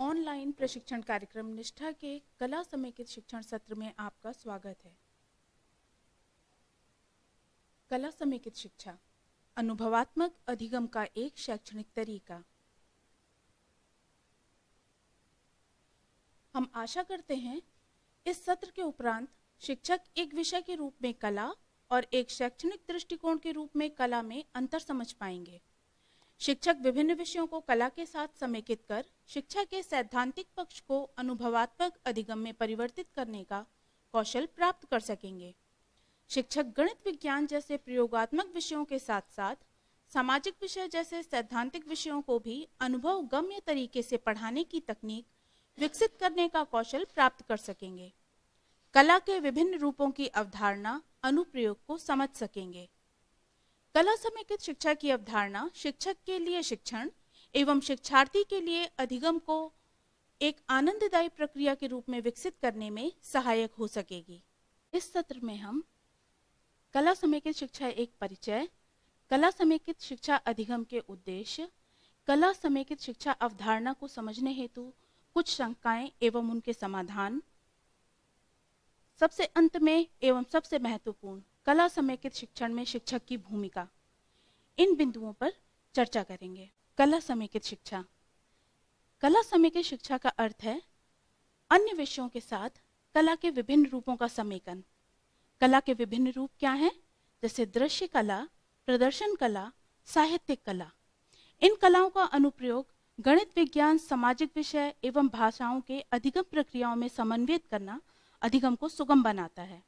Online प्रशिक्षण कार्यक्रम निष्ठा के कला समेकित शिक्षण सत्र में आपका स्वागत है। कला समेकित शिक्षा अनुभवात्मक अधिगम का एक शैक्षणिक तरीका। हम आशा करते हैं इस सत्र के उपरांत शिक्षक एक विषय के रूप में कला और एक शैक्षणिक दृष्टिकोण के रूप में कला में अंतर समझ पाएंगे। शिक्षक विभिन्न विषयों को कला के साथ समेकित कर शिक्षा के सैद्धांतिक पक्ष को अनुभवात्मक अधिगम में परिवर्तित करने का कौशल प्राप्त कर सकेंगे। शिक्षक गणित विज्ञान जैसे प्रयोगात्मक विषयों के साथ साथ सामाजिक विषय जैसे सैद्धांतिक विषयों को भी अनुभवगम्य तरीके से पढ़ाने की तकनीक विकसित करने का कौशल प्राप्त कर सकेंगे। कला के विभिन्न रूपों की अवधारणा अनुप्रयोग को समझ सकेंगे। कला समेकित शिक्षा की अवधारणा शिक्षक के लिए शिक्षण एवं शिक्षार्थी के लिए अधिगम को एक आनंददायी प्रक्रिया के रूप में विकसित करने में सहायक हो सकेगी। इस सत्र में हम कला समेकित शिक्षा एक परिचय, कला समेकित शिक्षा अधिगम के उद्देश्य, कला समेकित शिक्षा अवधारणा को समझने हेतु कुछ शंकाएं एवं उनके समाधान, सबसे अंत में एवं सबसे महत्वपूर्ण कला समेकित शिक्षण में शिक्षक की भूमिका, इन बिंदुओं पर चर्चा करेंगे। कला समेकित शिक्षा। कला समेकित शिक्षा का अर्थ है अन्य विषयों के साथ कला के विभिन्न रूपों का समेकन। कला के विभिन्न रूप क्या हैं? जैसे दृश्य कला, प्रदर्शन कला, साहित्यिक कला। इन कलाओं का अनुप्रयोग गणित विज्ञान, सामाजिक विषय एवं भाषाओं के अधिगम प्रक्रियाओं में समन्वित करना अधिगम को सुगम बनाता है।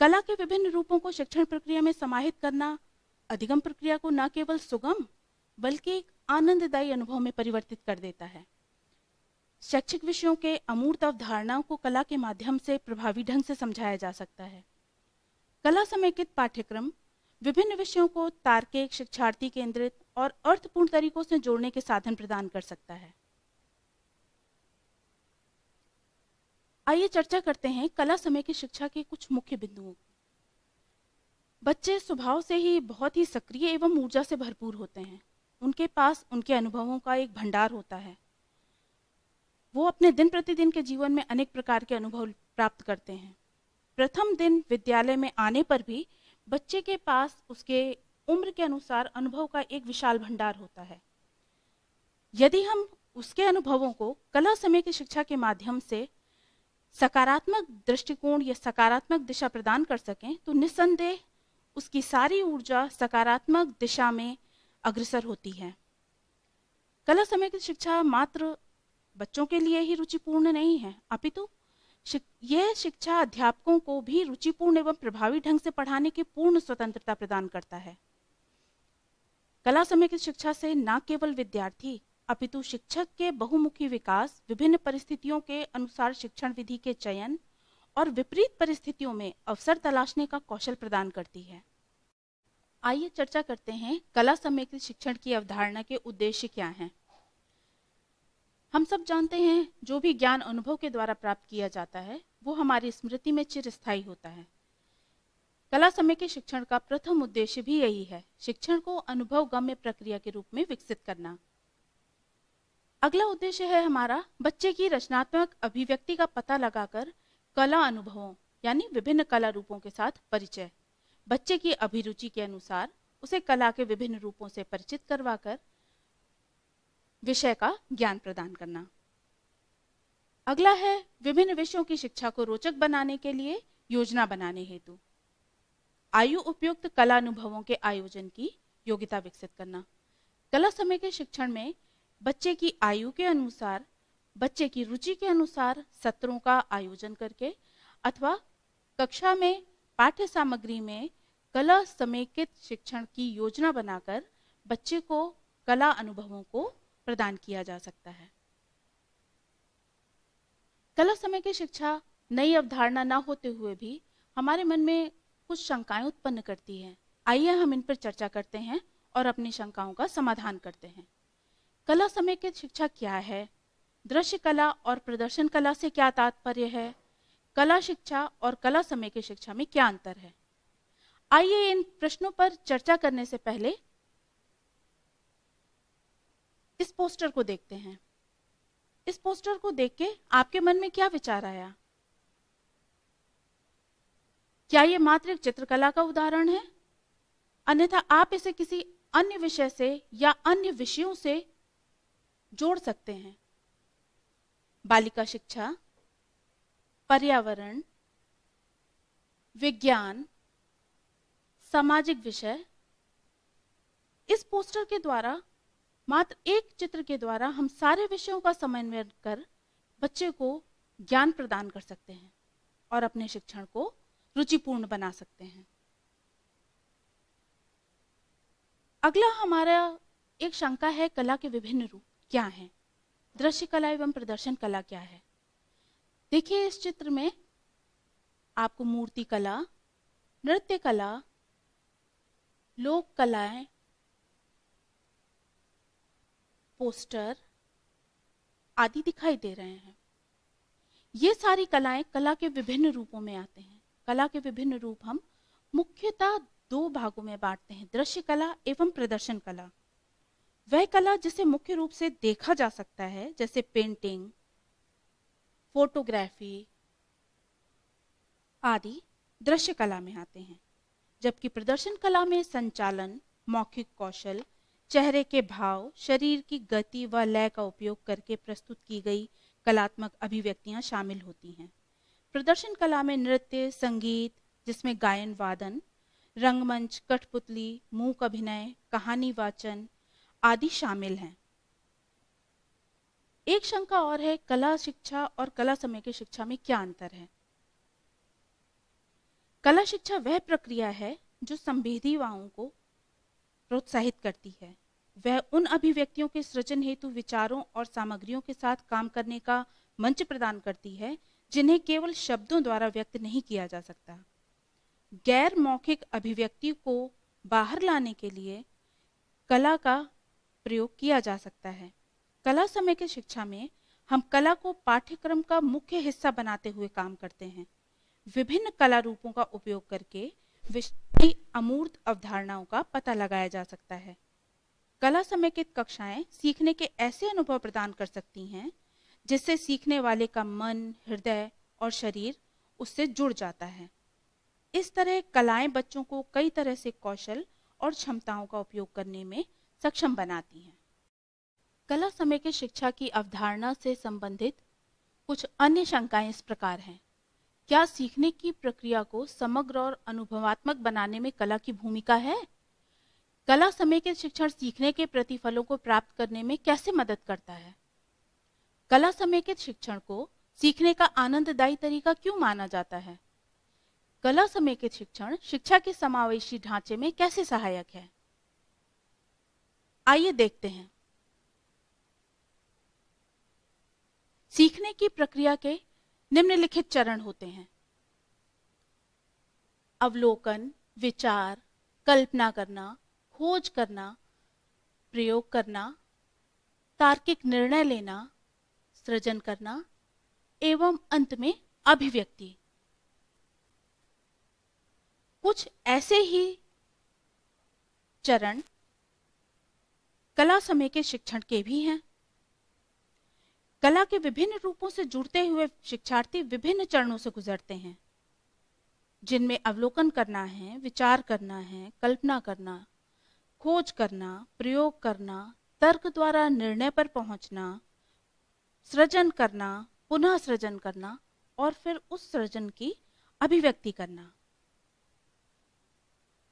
कला के विभिन्न रूपों को शिक्षण प्रक्रिया में समाहित करना अधिगम प्रक्रिया को न केवल सुगम बल्कि एक आनंददायी अनुभव में परिवर्तित कर देता है। शैक्षिक विषयों के अमूर्त अवधारणाओं को कला के माध्यम से प्रभावी ढंग से समझाया जा सकता है। कला समेकित पाठ्यक्रम विभिन्न विषयों को तार्किक, शिक्षार्थी केंद्रित और अर्थपूर्ण तरीकों से जोड़ने के साधन प्रदान कर सकता है। आइए चर्चा करते हैं कला समेकित शिक्षा के कुछ मुख्य बिंदुओं। बच्चे स्वभाव से ही बहुत ही सक्रिय एवं ऊर्जा से भरपूर होते हैं। उनके पास उनके अनुभवों का एक भंडार होता है। वो अपने दिन प्रतिदिन के जीवन में अनेक प्रकार के अनुभव प्राप्त करते हैं। प्रथम दिन विद्यालय में आने पर भी बच्चे के पास उसके उम्र के अनुसार अनुभव का एक विशाल भंडार होता है। यदि हम उसके अनुभवों को कला समेकित शिक्षा के माध्यम से सकारात्मक दृष्टिकोण या सकारात्मक दिशा प्रदान कर सकें तो निस्संदेह उसकी सारी ऊर्जा सकारात्मक दिशा में अग्रसर होती है। कला समेकित शिक्षा मात्र बच्चों के लिए ही रुचिपूर्ण नहीं है, अपितु यह शिक्षा अध्यापकों को भी रुचिपूर्ण एवं प्रभावी ढंग से पढ़ाने की पूर्ण स्वतंत्रता प्रदान करता है। कला समेकित शिक्षा से न केवल विद्यार्थी अपितु शिक्षक के बहुमुखी विकास, विभिन्न परिस्थितियों के अनुसार शिक्षण विधि के चयन और विपरीत परिस्थितियों में अवसर तलाशने का कौशल प्रदान करती है। आइए चर्चा करते हैं कला समेकित शिक्षण की अवधारणा के उद्देश्य क्या हैं। हम सब जानते हैं जो भी ज्ञान अनुभव के द्वारा प्राप्त किया जाता है वो हमारी स्मृति में चिरस्थायी होता है। कला समेकित शिक्षण का प्रथम उद्देश्य भी यही है, शिक्षण को अनुभवगम्य प्रक्रिया के रूप में विकसित करना। अगला उद्देश्य है हमारा बच्चे की रचनात्मक अभिव्यक्ति का पता लगाकर कला अनुभवों यानी विभिन्न कला रूपों के साथ परिचय। बच्चे की अभिरुचि के अनुसार उसे कला के विभिन्न रूपों से परिचित करवाकर विषय का ज्ञान प्रदान करना। अगला है विभिन्न विषयों की शिक्षा को रोचक बनाने के लिए योजना बनाने हेतु आयु उपयुक्त कला अनुभवों के आयोजन की योग्यता विकसित करना। कला समेकित शिक्षण में बच्चे की आयु के अनुसार, बच्चे की रुचि के अनुसार सत्रों का आयोजन करके अथवा कक्षा में पाठ्य सामग्री में कला समेकित शिक्षण की योजना बनाकर बच्चे को कला अनुभवों को प्रदान किया जा सकता है। कला समेकित शिक्षा नई अवधारणा न होते हुए भी हमारे मन में कुछ शंकाएं उत्पन्न करती है। आइए हम इन पर चर्चा करते हैं और अपनी शंकाओं का समाधान करते हैं। कला समेकित शिक्षा क्या है? दृश्य कला और प्रदर्शन कला से क्या तात्पर्य है? कला शिक्षा और कला समेकित शिक्षा में क्या अंतर है? आइए इन प्रश्नों पर चर्चा करने से पहले इस पोस्टर को देखते हैं। इस पोस्टर को देख के आपके मन में क्या विचार आया? क्या ये मात्र एक चित्रकला का उदाहरण है? अन्यथा आप इसे किसी अन्य विषय से या अन्य विषयों से जोड़ सकते हैं। बालिका शिक्षा, पर्यावरण, विज्ञान, सामाजिक विषय। इस पोस्टर के द्वारा, मात्र एक चित्र के द्वारा हम सारे विषयों का समन्वय कर बच्चे को ज्ञान प्रदान कर सकते हैं और अपने शिक्षण को रुचिपूर्ण बना सकते हैं। अगला हमारा एक शंका है, कला के विभिन्न रूप क्या हैं? दृश्य कला एवं प्रदर्शन कला क्या है? देखिए, इस चित्र में आपको मूर्ति कला, नृत्य कला, लोक कलाएं, पोस्टर आदि दिखाई दे रहे हैं। ये सारी कलाएं कला के विभिन्न रूपों में आते हैं। कला के विभिन्न रूप हम मुख्यतः दो भागों में बांटते हैं, दृश्य कला एवं प्रदर्शन कला। वह कला जिसे मुख्य रूप से देखा जा सकता है, जैसे पेंटिंग, फोटोग्राफी आदि दृश्य कला में आते हैं, जबकि प्रदर्शन कला में संचालन, मौखिक कौशल, चेहरे के भाव, शरीर की गति व लय का उपयोग करके प्रस्तुत की गई कलात्मक अभिव्यक्तियां शामिल होती हैं। प्रदर्शन कला में नृत्य, संगीत जिसमें गायन वादन, रंगमंच, कठपुतली, मूक अभिनय, कहानी वाचन आदि शामिल हैं। एक शंका और है, कला शिक्षा और कला समय की शिक्षा में क्या अंतर है? कला शिक्षा वह प्रक्रिया है जो संवेदीवाओं को प्रोत्साहित करती है। वह उन अभिव्यक्तियों के सृजन हेतु विचारों और सामग्रियों के साथ काम करने का मंच प्रदान करती है जिन्हें केवल शब्दों द्वारा व्यक्त नहीं किया जा सकता। गैर मौखिक अभिव्यक्ति को बाहर लाने के लिए कला का प्रयोग किया जा सकता है। कला समय की शिक्षा में हम कला को पाठ्यक्रम का मुख्य हिस्सा बनाते हुए काम करते हैं। विभिन्न कला रूपों का उपयोग करके विषय की अमूर्त अवधारणाओं का पता लगाया जा सकता है। कला समेकित कक्षाएं सीखने के ऐसे अनुभव प्रदान कर सकती हैं जिससे सीखने वाले का मन, हृदय और शरीर उससे जुड़ जाता है। इस तरह कलाएं बच्चों को कई तरह से कौशल और क्षमताओं का उपयोग करने में सक्षम बनाती हैं। कला समय की शिक्षा की अवधारणा से संबंधित कुछ अन्य शंकाएं इस प्रकार हैं। क्या सीखने की प्रक्रिया को समग्र और अनुभवात्मक बनाने में कला की भूमिका है? कला समय के शिक्षण सीखने के प्रतिफलों को प्राप्त करने में कैसे मदद करता है? कला समेकित शिक्षण को सीखने का आनंददायी तरीका क्यों माना जाता है? कला समेकित शिक्षण शिक्षा के समावेशी ढांचे में कैसे सहायक है? आइए देखते हैं। सीखने की प्रक्रिया के निम्नलिखित चरण होते हैं: अवलोकन, विचार, कल्पना करना, खोज करना, प्रयोग करना, तार्किक निर्णय लेना, सृजन करना एवं अंत में अभिव्यक्ति। कुछ ऐसे ही चरण कला समय के शिक्षण के भी हैं। कला के विभिन्न रूपों से जुड़ते हुए शिक्षार्थी विभिन्न चरणों से गुजरते हैं, जिनमें अवलोकन करना है, विचार करना है, कल्पना करना, खोज करना, प्रयोग करना, तर्क द्वारा निर्णय पर पहुंचना, सृजन करना, पुनः सृजन करना और फिर उस सृजन की अभिव्यक्ति करना।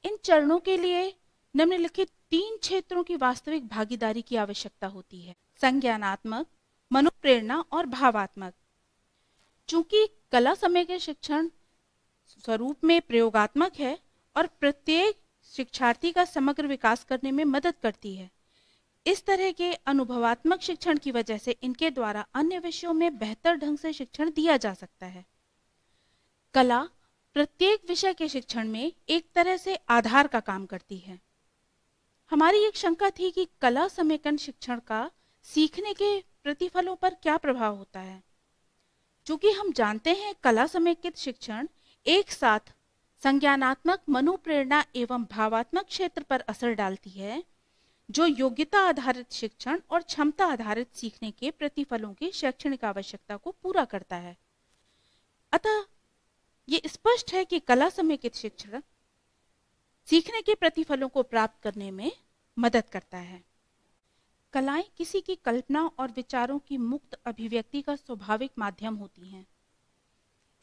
इन चरणों के लिए निम्नलिखित 3 क्षेत्रों की वास्तविक भागीदारी की आवश्यकता होती है: संज्ञानात्मक, मनोप्रेरणा और भावात्मक। चूंकि कला समय के शिक्षण स्वरूप में प्रयोगात्मक है और प्रत्येक शिक्षार्थी का समग्र विकास करने में मदद करती है, इस तरह के अनुभवात्मक शिक्षण की वजह से इनके द्वारा अन्य विषयों में बेहतर ढंग से शिक्षण दिया जा सकता है। कला प्रत्येक विषय के शिक्षण में एक तरह से आधार का काम करती है। हमारी एक शंका थी कि कला समेकन शिक्षण का सीखने के प्रतिफलों पर क्या प्रभाव होता है। चूंकि हम जानते हैं कला समेकित शिक्षण एक साथ संज्ञानात्मक, मनोप्रेरणा एवं भावात्मक क्षेत्र पर असर डालती है, जो योग्यता आधारित शिक्षण और क्षमता आधारित सीखने के प्रतिफलों की शैक्षणिक आवश्यकता को पूरा करता है। अतः ये स्पष्ट है कि कला समेकित शिक्षण सीखने के प्रतिफलों को प्राप्त करने में मदद करता है। कलाएं किसी की कल्पना और विचारों की मुक्त अभिव्यक्ति का स्वाभाविक माध्यम होती हैं।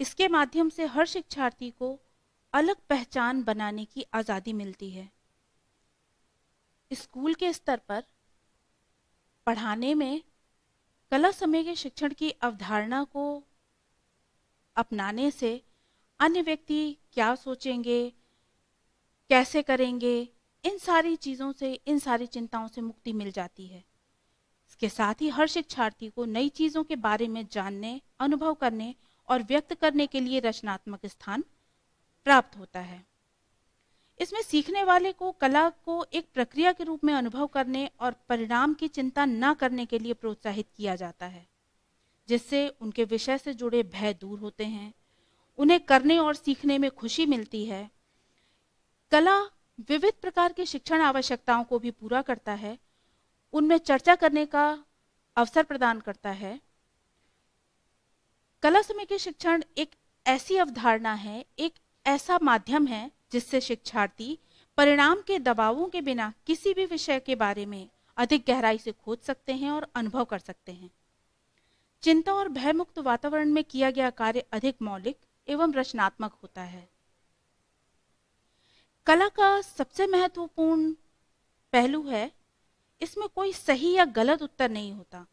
इसके माध्यम से हर शिक्षार्थी को अलग पहचान बनाने की आजादी मिलती है। स्कूल के स्तर पर पढ़ाने में कला समेकित शिक्षण की अवधारणा को अपनाने से अन्य व्यक्ति क्या सोचेंगे, कैसे करेंगे, इन सारी चीज़ों से, इन सारी चिंताओं से मुक्ति मिल जाती है। इसके साथ ही हर शिक्षार्थी को नई चीज़ों के बारे में जानने, अनुभव करने और व्यक्त करने के लिए रचनात्मक स्थान प्राप्त होता है। इसमें सीखने वाले को कला को एक प्रक्रिया के रूप में अनुभव करने और परिणाम की चिंता न करने के लिए प्रोत्साहित किया जाता है, जिससे उनके विषय से जुड़े भय दूर होते हैं, उन्हें करने और सीखने में खुशी मिलती है। कला विविध प्रकार की शिक्षण आवश्यकताओं को भी पूरा करता है, उनमें चर्चा करने का अवसर प्रदान करता है। कला समेकित शिक्षण एक ऐसी अवधारणा है, एक ऐसा माध्यम है जिससे शिक्षार्थी परिणाम के दबावों के बिना किसी भी विषय के बारे में अधिक गहराई से खोज सकते हैं और अनुभव कर सकते हैं। चिंता और भय मुक्त वातावरण में किया गया कार्य अधिक मौलिक एवं रचनात्मक होता है। कला का सबसे महत्वपूर्ण पहलू है, इसमें कोई सही या गलत उत्तर नहीं होता।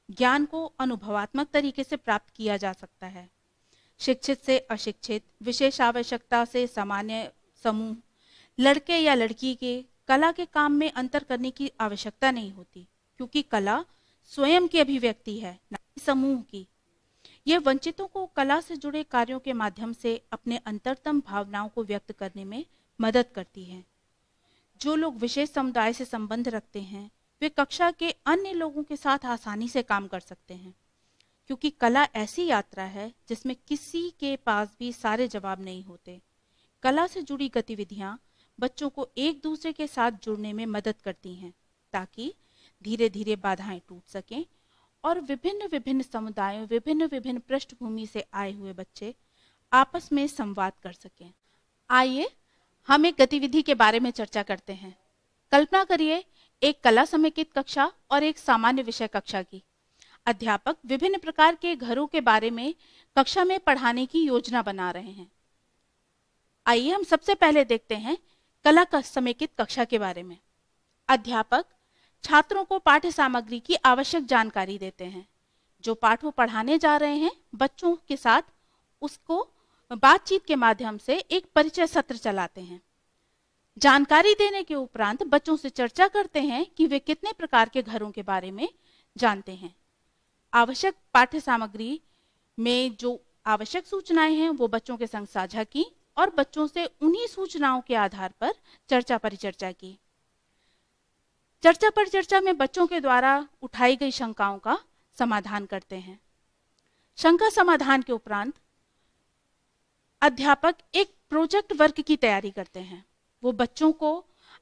ज्ञान को अनुभवात्मक तरीके से प्राप्त किया जा सकता है। शिक्षित से अशिक्षित, विशेष आवश्यकता से सामान्य समूह, लड़के या लड़की के कला के काम में अंतर करने की आवश्यकता नहीं होती, क्योंकि कला स्वयं की अभिव्यक्ति है, न कि समूह की। यह वंचितों को कला से जुड़े कार्यों के माध्यम से अपने अंतरतम भावनाओं को व्यक्त करने में मदद करती है। जो लोग विशेष समुदाय से संबंध रखते हैं, वे कक्षा के अन्य लोगों के साथ आसानी से काम कर सकते हैं, क्योंकि कला ऐसी यात्रा है जिसमें किसी के पास भी सारे जवाब नहीं होते। कला से जुड़ी गतिविधियां बच्चों को एक दूसरे के साथ जुड़ने में मदद करती हैं, ताकि धीरे धीरे बाधाएं टूट सकें और विभिन्न विभिन्न समुदायों, विभिन्न विभिन्न पृष्ठभूमि से आए हुए बच्चे आपस में संवाद कर सकें। आइए हम एक गतिविधि के बारे में चर्चा करते हैं। कल्पना करिए एक कला समेकित कक्षा और एक सामान्य विषय कक्षा की। अध्यापक विभिन्न प्रकार के घरों के बारे में कक्षा में पढ़ाने की योजना बना रहे हैं। आइए हम सबसे पहले देखते हैं कला समेकित कक्षा के बारे में। अध्यापक छात्रों को पाठ्य सामग्री की आवश्यक जानकारी देते हैं। जो पाठ वो पढ़ाने जा रहे हैं, बच्चों के साथ उसको बातचीत के माध्यम से एक परिचय सत्र चलाते हैं। जानकारी देने के उपरांत बच्चों से चर्चा करते हैं कि वे कितने प्रकार के घरों के बारे में जानते हैं। आवश्यक पाठ्य सामग्री में जो आवश्यक सूचनाएं हैं वो बच्चों के संग साझा की और बच्चों से उन्हीं सूचनाओं के आधार पर चर्चा परिचर्चा की। चर्चा परिचर्चा में बच्चों के द्वारा उठाई गई शंकाओं का समाधान करते हैं। शंका समाधान के उपरांत अध्यापक एक प्रोजेक्ट वर्क की तैयारी करते हैं। वो बच्चों को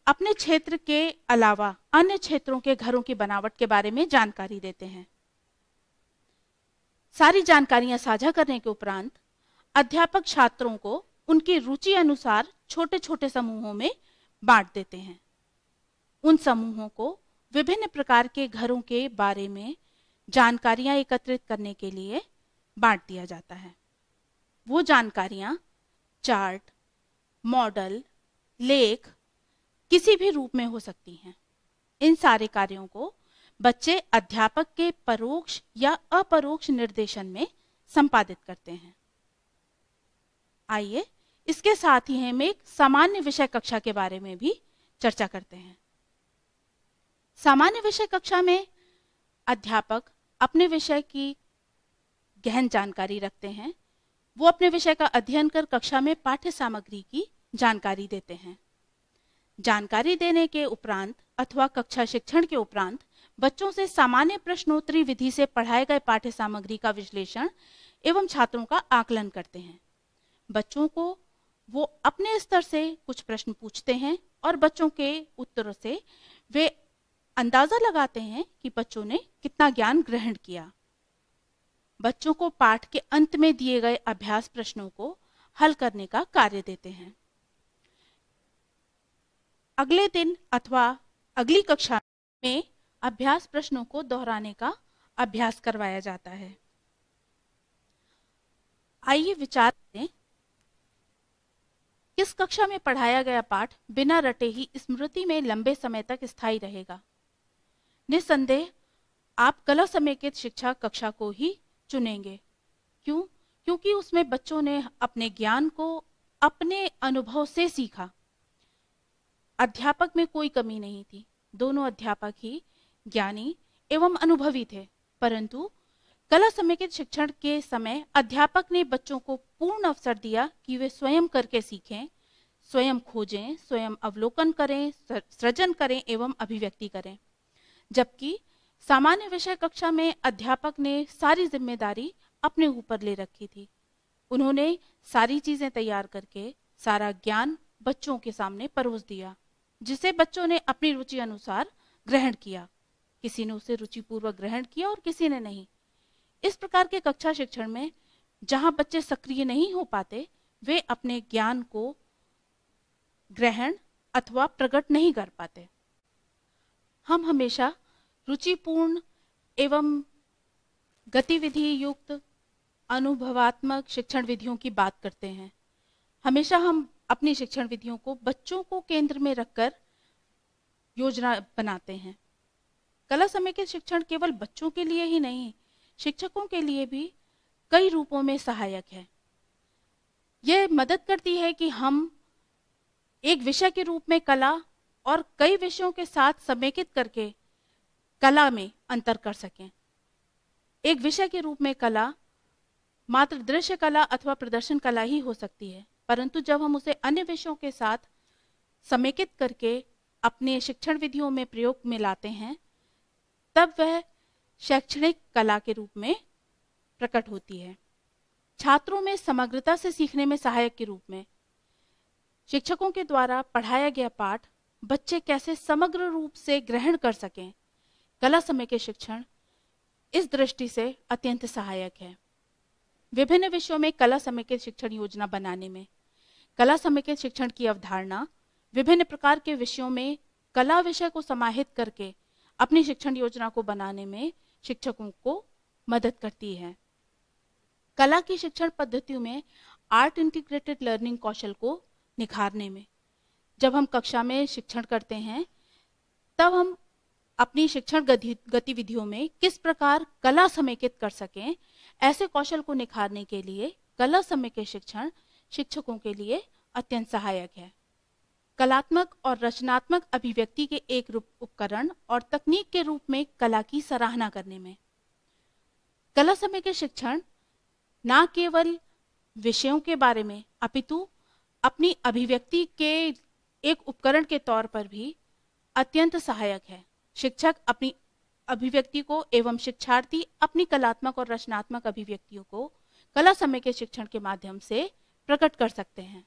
अपने क्षेत्र के अलावा अन्य क्षेत्रों के घरों की बनावट के बारे में जानकारी देते हैं। सारी जानकारियां साझा करने के उपरांत अध्यापक छात्रों को उनकी रुचि अनुसार छोटे छोटे समूहों में बांट देते हैं। उन समूहों को विभिन्न प्रकार के घरों के बारे में जानकारियां एकत्रित करने के लिए बांट दिया जाता है। वो जानकारियां चार्ट, मॉडल, लेख किसी भी रूप में हो सकती हैं। इन सारे कार्यों को बच्चे अध्यापक के परोक्ष या अपरोक्ष निर्देशन में संपादित करते हैं। आइए इसके साथ ही हम एक सामान्य विषय कक्षा के बारे में भी चर्चा करते हैं। सामान्य विषय कक्षा में अध्यापक अपने विषय की गहन जानकारी रखते हैं। वो अपने विषय का अध्ययन कर कक्षा में पाठ्य सामग्री की जानकारी देते हैं। जानकारी देने के उपरांत अथवा कक्षा शिक्षण के उपरांत बच्चों से सामान्य प्रश्नोत्तरी विधि से पढ़ाए गए पाठ्य सामग्री का विश्लेषण एवं छात्रों का आकलन करते हैं। बच्चों को वो अपने स्तर से कुछ प्रश्न पूछते हैं और बच्चों के उत्तरों से वे अंदाजा लगाते हैं कि बच्चों ने कितना ज्ञान ग्रहण किया। बच्चों को पाठ के अंत में दिए गए अभ्यास प्रश्नों को हल करने का कार्य देते हैं। अगले दिन अथवा अगली कक्षा में अभ्यास प्रश्नों को दोहराने का अभ्यास करवाया जाता है। आइए विचार करें, किस कक्षा में पढ़ाया गया पाठ बिना रटे ही स्मृति में लंबे समय तक स्थायी रहेगा? निस्संदेह आप कला समेकित शिक्षा कक्षा को ही चुनेंगे। क्यों? क्योंकि उसमें बच्चों ने अपने ज्ञान को अपने अनुभव से सीखा। अध्यापक में कोई कमी नहीं थी, दोनों अध्यापक ही ज्ञानी एवं अनुभवी थे, परंतु कला समेकित शिक्षण के समय अध्यापक ने बच्चों को पूर्ण अवसर दिया कि वे स्वयं करके सीखें, स्वयं खोजें, स्वयं अवलोकन करें, सृजन करें एवं अभिव्यक्ति करें। जबकि सामान्य विषय कक्षा में अध्यापक ने सारी जिम्मेदारी अपने ऊपर ले रखी थी। उन्होंने सारी चीजें तैयार करके सारा ज्ञान बच्चों के सामने परोस दिया, जिसे बच्चों ने अपनी रुचि अनुसार ग्रहण किया। किसी ने उसे रुचिपूर्वक ग्रहण किया और किसी ने नहीं। इस प्रकार के कक्षा शिक्षण में जहां बच्चे सक्रिय नहीं हो पाते, वे अपने ज्ञान को ग्रहण अथवा प्रकट नहीं कर पाते। हम हमेशा रुचिपूर्ण एवं गतिविधि युक्त अनुभवात्मक शिक्षण विधियों की बात करते हैं। हमेशा हम अपनी शिक्षण विधियों को बच्चों को केंद्र में रखकर योजना बनाते हैं। कला समेकित शिक्षण केवल बच्चों के लिए ही नहीं, शिक्षकों के लिए भी कई रूपों में सहायक है। यह मदद करती है कि हम एक विषय के रूप में कला और कई विषयों के साथ समेकित करके कला में अंतर कर सकें। एक विषय के रूप में कला मात्र दृश्य कला अथवा प्रदर्शन कला ही हो सकती है, परंतु जब हम उसे अन्य विषयों के साथ समेकित करके अपने शिक्षण विधियों में प्रयोग में लाते हैं, तब वह शैक्षणिक कला के रूप में प्रकट होती है। छात्रों में समग्रता से सीखने में सहायक के रूप में शिक्षकों के द्वारा पढ़ाया गया पाठ बच्चे कैसे समग्र रूप से ग्रहण कर सकें, कला समेकित शिक्षण इस दृष्टि से अत्यंत सहायक है। विभिन्न विषयों में कला समेकित शिक्षण योजना बनाने में कला समेकित शिक्षण की अवधारणा विभिन्न प्रकार के विषयों में कला विषय को समाहित करके अपनी शिक्षण योजना को बनाने में शिक्षकों को मदद करती है। कला की शिक्षण पद्धतियों में आर्ट इंटीग्रेटेड लर्निंग कौशल को निखारने में, जब हम कक्षा में शिक्षण करते हैं तब हम अपनी शिक्षण गतिविधियों में किस प्रकार कला समेकित कर सकें, ऐसे कौशल को निखारने के लिए कला समेकित शिक्षण शिक्षकों के लिए अत्यंत सहायक है। कलात्मक और रचनात्मक अभिव्यक्ति के एक रूप उपकरण और तकनीक के रूप में कला की सराहना करने में कला समेकित शिक्षण न केवल विषयों के बारे में अपितु अपनी अभिव्यक्ति के एक उपकरण के तौर पर भी अत्यंत सहायक है। शिक्षक अपनी अभिव्यक्ति को एवं शिक्षार्थी अपनी कलात्मक और रचनात्मक अभिव्यक्तियों को कला समेकित शिक्षण के माध्यम से प्रकट कर सकते हैं।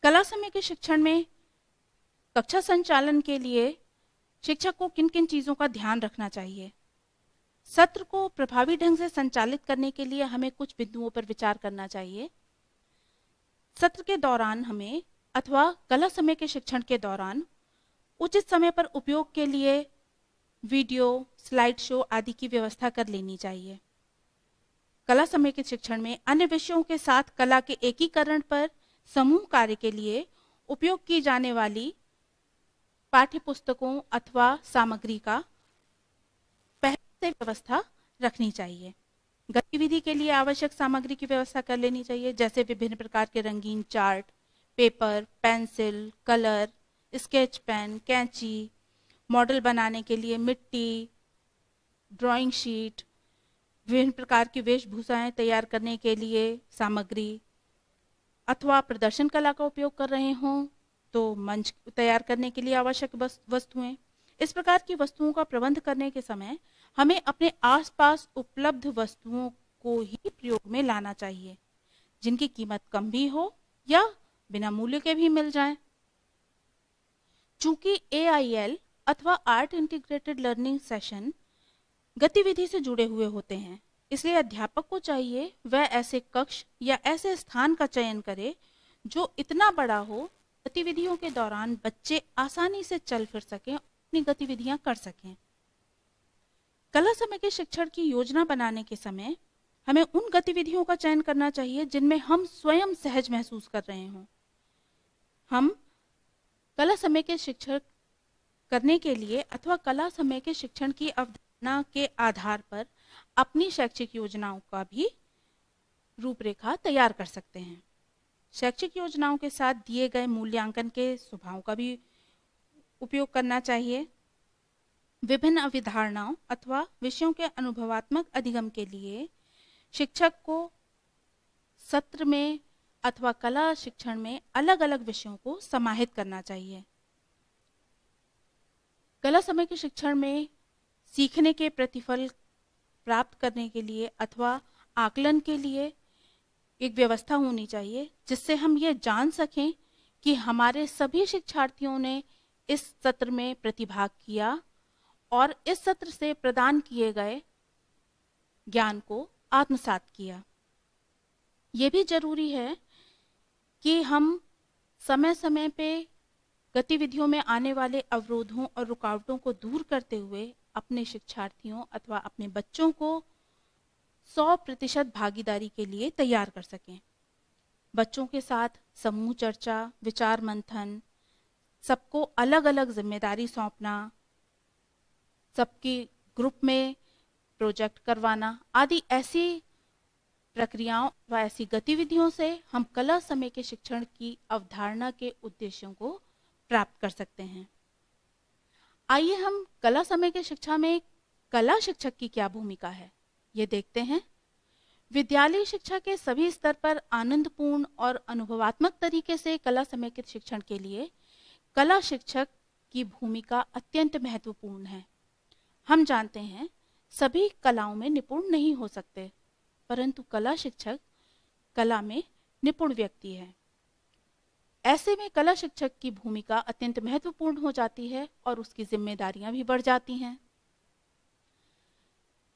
कला समेकित शिक्षण में कक्षा संचालन के लिए शिक्षक को किन किन चीजों का ध्यान रखना चाहिए? सत्र को प्रभावी ढंग से संचालित करने के लिए हमें कुछ बिंदुओं पर विचार करना चाहिए। सत्र के दौरान हमें अथवा कला समेकित शिक्षण के दौरान उचित समय पर उपयोग के लिए वीडियो, स्लाइड शो आदि की व्यवस्था कर लेनी चाहिए। कला समेकित शिक्षण में अन्य विषयों के साथ कला के एकीकरण पर समूह कार्य के लिए उपयोग की जाने वाली पाठ्य पुस्तकों अथवा सामग्री का पहले से व्यवस्था रखनी चाहिए। गतिविधि के लिए आवश्यक सामग्री की व्यवस्था कर लेनी चाहिए, जैसे विभिन्न प्रकार के रंगीन chart, paper, pencil, colour, sketch pen, कैंची, मॉडल बनाने के लिए मिट्टी, ड्राइंग शीट, विभिन्न प्रकार की वेशभूषाएं तैयार करने के लिए सामग्री, अथवा प्रदर्शन कला का उपयोग कर रहे हों तो मंच तैयार करने के लिए आवश्यक वस्तुएं। इस प्रकार की वस्तुओं का प्रबंध करने के समय हमें अपने आसपास उपलब्ध वस्तुओं को ही प्रयोग में लाना चाहिए, जिनकी कीमत कम भी हो या बिना मूल्य के भी मिल जाए। चूंकि AIL अथवा आर्ट इंटीग्रेटेड लर्निंग सेशन गतिविधि से जुड़े हुए होते हैं, इसलिए अध्यापक को चाहिए वह ऐसे कक्ष या ऐसे स्थान का चयन करे जो इतना बड़ा हो, गतिविधियों के दौरान बच्चे आसानी से चल फिर सकें, अपनी गतिविधियां कर सकें। कला समय के शिक्षण की योजना बनाने के समय हमें उन गतिविधियों का चयन करना चाहिए जिनमें हम स्वयं सहज महसूस कर रहे हों। हम कला समय के शिक्षण करने के लिए अथवा कला समय के शिक्षण की अवधारणा के आधार पर अपनी शैक्षिक योजनाओं का भी रूपरेखा तैयार कर सकते हैं। शैक्षिक योजनाओं के साथ दिए गए मूल्यांकन के स्वभाव का भी उपयोग करना चाहिए। विभिन्न अवधारणाओं अथवा विषयों के अनुभवात्मक अधिगम के लिए शिक्षक को सत्र में अथवा कला शिक्षण में अलग अलग विषयों को समाहित करना चाहिए। कला समय के शिक्षण में सीखने के प्रतिफल प्राप्त करने के लिए अथवा आकलन के लिए एक व्यवस्था होनी चाहिए, जिससे हम ये जान सकें कि हमारे सभी शिक्षार्थियों ने इस सत्र में प्रतिभाग किया और इस सत्र से प्रदान किए गए ज्ञान को आत्मसात किया। ये भी जरूरी है कि हम समय समय पे गतिविधियों में आने वाले अवरोधों और रुकावटों को दूर करते हुए अपने शिक्षार्थियों अथवा अपने बच्चों को 100% भागीदारी के लिए तैयार कर सकें। बच्चों के साथ समूह चर्चा, विचार मंथन, सबको अलग अलग जिम्मेदारी सौंपना, सबकी ग्रुप में प्रोजेक्ट करवाना आदि ऐसी प्रक्रियाओं व ऐसी गतिविधियों से हम कला समय के शिक्षण की अवधारणा के उद्देश्यों को प्राप्त कर सकते हैं। आइए हम कला समय के शिक्षा में कला शिक्षक की क्या भूमिका है, ये देखते हैं। विद्यालय शिक्षा के सभी स्तर पर आनंदपूर्ण और अनुभवात्मक तरीके से कला समय के शिक्षण के लिए कला शिक्षक की भूमिका अत्यंत महत्वपूर्ण है। हम जानते हैं सभी कलाओं में निपुण नहीं हो सकते, परंतु कला शिक्षक कला में निपुण व्यक्ति है। ऐसे में कला शिक्षक की भूमिका अत्यंत महत्वपूर्ण हो जाती है और उसकी जिम्मेदारियां भी बढ़ जाती हैं।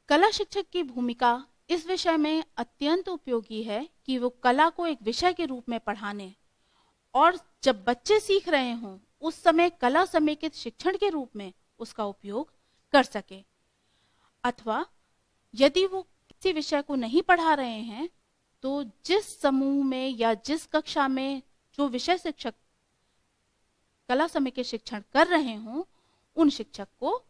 कला शिक्षक की भूमिका इस विषय में अत्यंत उपयोगी है कि वो कला को एक विषय के रूप में पढ़ाने और जब बच्चे सीख रहे हों उस समय कला समेकित शिक्षण के रूप में उसका उपयोग कर सके, अथवा यदि वो किसी विषय को नहीं पढ़ा रहे हैं तो जिस समूह में या जिस कक्षा में जो विषय शिक्षक कला समय के शिक्षण कर रहे हों उन शिक्षक को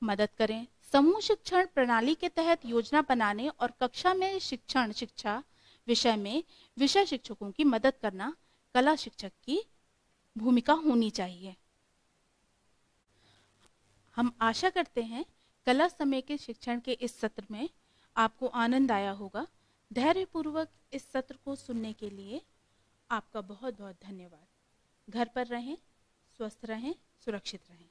मदद करें। समूह शिक्षण प्रणाली के तहत योजना बनाने और कक्षा में शिक्षा विषय में विषय शिक्षकों की मदद करना कला शिक्षक की भूमिका होनी चाहिए। हम आशा करते हैं कला समय के शिक्षण के इस सत्र में आपको आनंद आया होगा। धैर्यपूर्वक इस सत्र को सुनने के लिए आपका बहुत बहुत धन्यवाद। घर पर रहें, स्वस्थ रहें, सुरक्षित रहें।